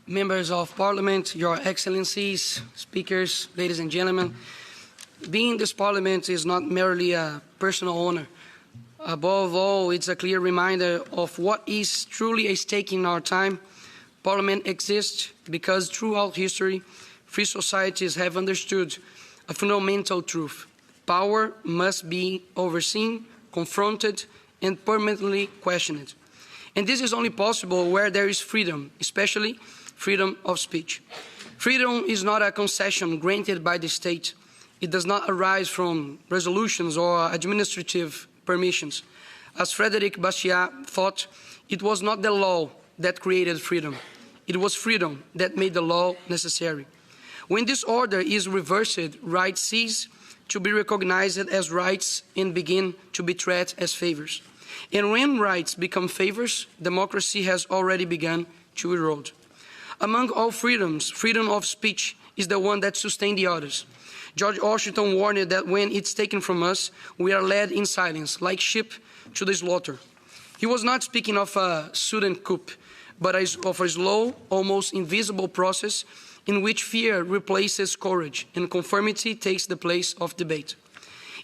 Members of Parliament, Your Excellencies, speakers, ladies and gentlemen, being in this Parliament is not merely a personal honor. Above all, it's a clear reminder of what is truly at stake in our time. Parliament exists because throughout history, free societies have understood a fundamental truth. Power must be overseen, confronted, and permanently questioned. And this is only possible where there is freedom, especially freedom of speech. Freedom is not a concession granted by the state. It does not arise from resolutions or administrative permissions. As Frederic Bastiat thought, it was not the law that created freedom. It was freedom that made the law necessary. When this order is reversed, rights cease to be recognized as rights and begin to be treated as favors. And when rights become favors, democracy has already begun to erode. Among all freedoms, freedom of speech is the one that sustains the others. George Washington warned that when it's taken from us, we are led in silence, like sheep to the slaughter. He was not speaking of a sudden coup, but of a slow, almost invisible process in which fear replaces courage and conformity takes the place of debate.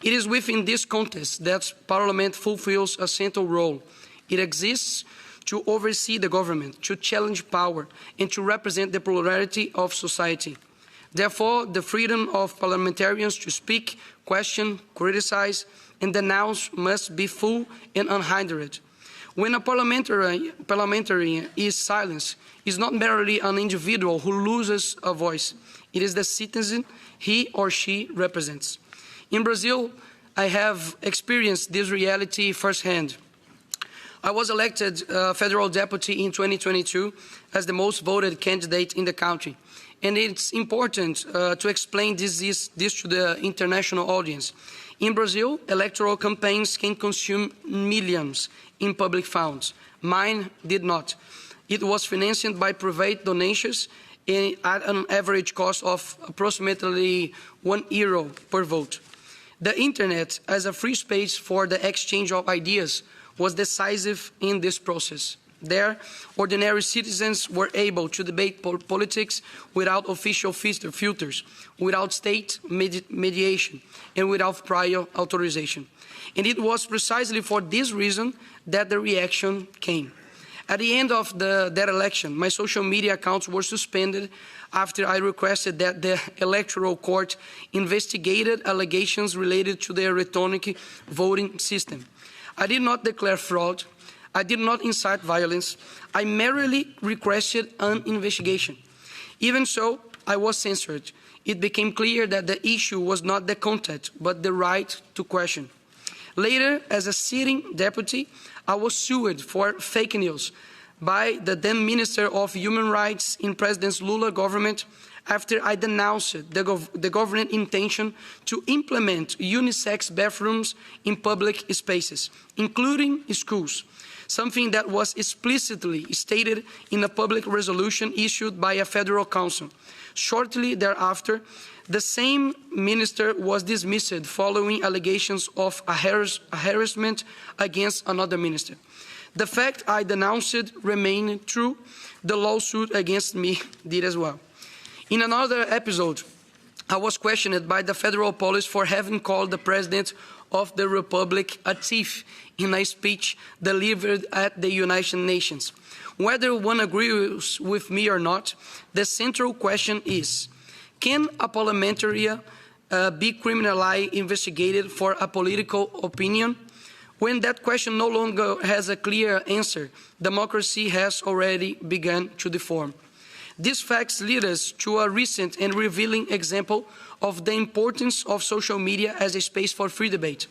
It is within this context that Parliament fulfills a central role. It exists to oversee the government, to challenge power, and to represent the plurality of society. Therefore, the freedom of parliamentarians to speak, question, criticize, and denounce must be full and unhindered. When a parliamentarian is silenced, it is not merely an individual who loses a voice. It is the citizen he or she represents. In Brazil, I have experienced this reality firsthand. I was elected federal deputy in 2022 as the most voted candidate in the country. And it's important to explain this to the international audience. In Brazil, electoral campaigns can consume millions in public funds. Mine did not. It was financed by private donations at an average cost of approximately €1 per vote. The internet, as a free space for the exchange of ideas, was decisive in this process. There, ordinary citizens were able to debate politics without official filters, without state mediation, and without prior authorization. And it was precisely for this reason that the reaction came. At the end of that election, my social media accounts were suspended after I requested that the Electoral Court investigated allegations related to the electronic voting system. I did not declare fraud. I did not incite violence. I merely requested an investigation. Even so, I was censored. It became clear that the issue was not the content, but the right to question. Later, as a sitting deputy, I was sued for fake news by the then Minister of Human Rights in President Lula's government after I denounced the government intention to implement unisex bathrooms in public spaces, including schools, something that was explicitly stated in a public resolution issued by a federal council. Shortly thereafter, the same minister was dismissed following allegations of harassment against another minister. The fact I denounced remained true. The lawsuit against me did as well. In another episode, I was questioned by the federal police for having called the President of the Republic a thief in a speech delivered at the United Nations. Whether one agrees with me or not, the central question is, can a parliamentarian be criminally investigated for a political opinion? When that question no longer has a clear answer, democracy has already begun to deform. These facts lead us to a recent and revealing example of the importance of social media as a space for free debate.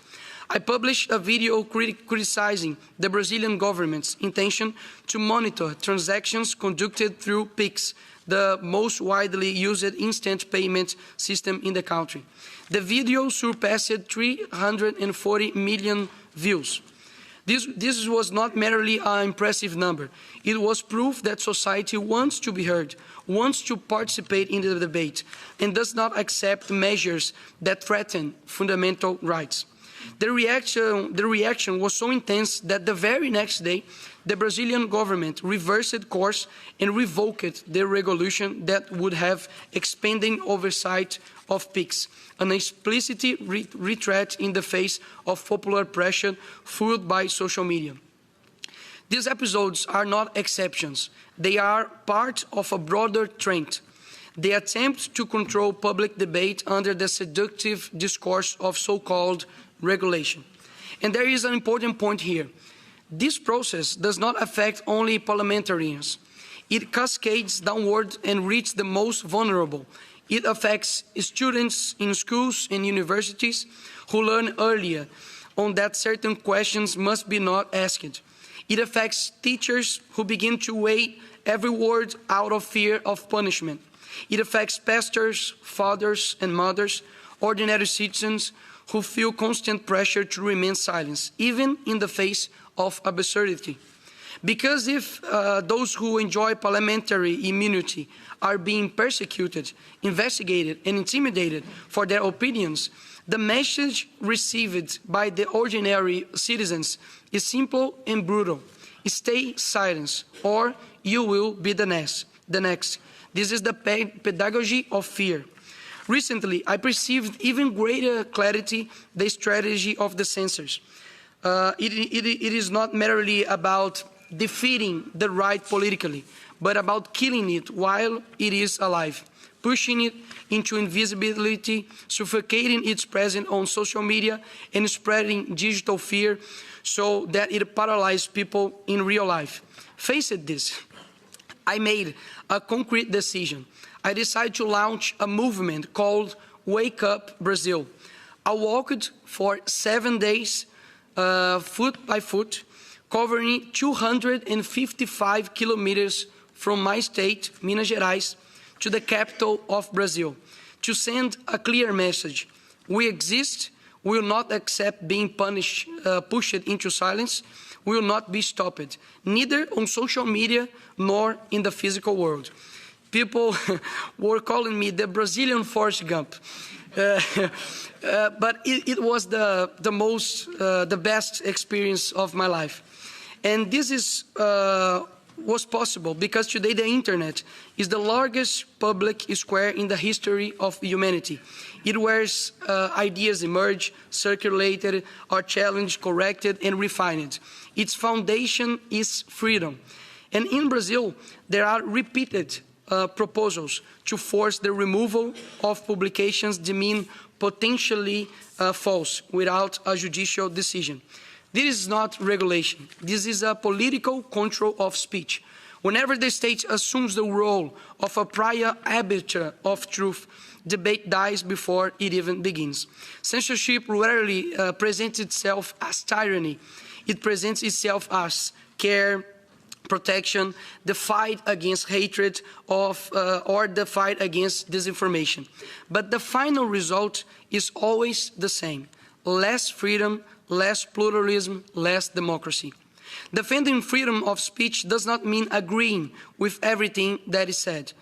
I published a video criticizing the Brazilian government's intention to monitor transactions conducted through Pix, the most widely used instant payment system in the country. The video surpassed 340 million views. This was not merely an impressive number. It was proof that society wants to be heard, wants to participate in the debate, and does not accept measures that threaten fundamental rights. The reaction was so intense that the very next day, the Brazilian government reversed course and revoked the resolution that would have expanded oversight of PIX, an explicit retreat in the face of popular pressure fueled by social media. These episodes are not exceptions. They are part of a broader trend. They attempt to control public debate under the seductive discourse of so-called regulation. And there is an important point here. This process does not affect only parliamentarians. It cascades downward and reaches the most vulnerable. It affects students in schools and universities who learn earlier on that certain questions must be not asked. It affects teachers who begin to weigh every word out of fear of punishment. It affects pastors, fathers and mothers, ordinary citizens who feel constant pressure to remain silent, even in the face of absurdity. Because if those who enjoy parliamentary immunity are being persecuted, investigated and intimidated for their opinions, the message received by the ordinary citizens is simple and brutal. Stay silent or you will be the next. This is the pedagogy of fear. Recently, I perceived even greater clarity the strategy of the censors. It is not merely about defeating the right politically, but about killing it while it is alive, pushing it into invisibility, suffocating its presence on social media, and spreading digital fear so that it paralyzes people in real life. Face this. I made a concrete decision. I decided to launch a movement called Wake Up Brazil. I walked for 7 days, foot by foot, covering 255 kilometers from my state, Minas Gerais, to the capital of Brazil, to send a clear message. We exist, we will not accept being pushed into silence, we will not be stopped, neither on social media nor in the physical world. People were calling me the Brazilian Forrest Gump. But it was the best experience of my life. And this was possible because today the internet is the largest public square in the history of humanity. It where ideas emerge, circulated, are challenged, corrected, and refined. Its foundation is freedom. And in Brazil, there are repeated proposals to force the removal of publications deemed potentially false without a judicial decision. This is not regulation. This is a political control of speech. Whenever the state assumes the role of a prior arbiter of truth, debate dies before it even begins. Censorship rarely presents itself as tyranny. It presents itself as care, protection, the fight against hatred or the fight against disinformation. But the final result is always the same: less freedom, less pluralism, less democracy. Defending freedom of speech does not mean agreeing with everything that is said.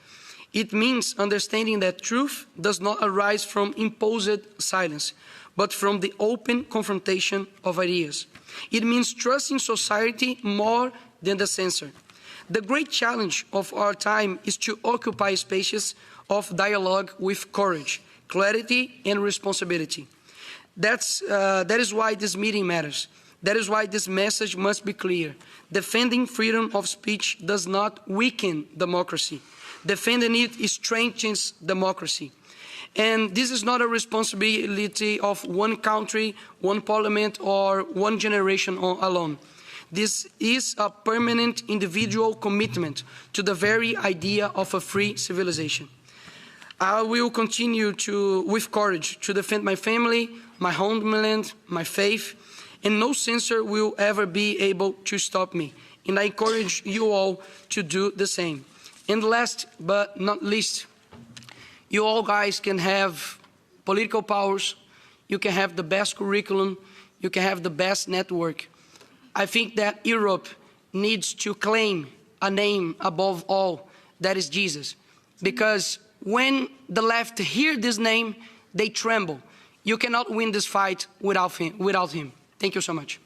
It means understanding that truth does not arise from imposed silence, but from the open confrontation of ideas. It means trusting society more than the censor. The great challenge of our time is to occupy spaces of dialogue with courage, clarity, and responsibility. That is why this meeting matters. That is why this message must be clear. Defending freedom of speech does not weaken democracy. Defending it strengthens democracy. And this is not a responsibility of one country, one parliament, or one generation alone. This is a permanent individual commitment to the very idea of a free civilization. I will continue with courage to defend my family, my homeland, my faith, and no censor will ever be able to stop me. And I encourage you all to do the same. And last but not least, you all guys can have political powers, you can have the best curriculum, you can have the best network. I think that Europe needs to claim a name above all, that is Jesus. Because when the left hear this name, they tremble. You cannot win this fight without him. Thank you so much.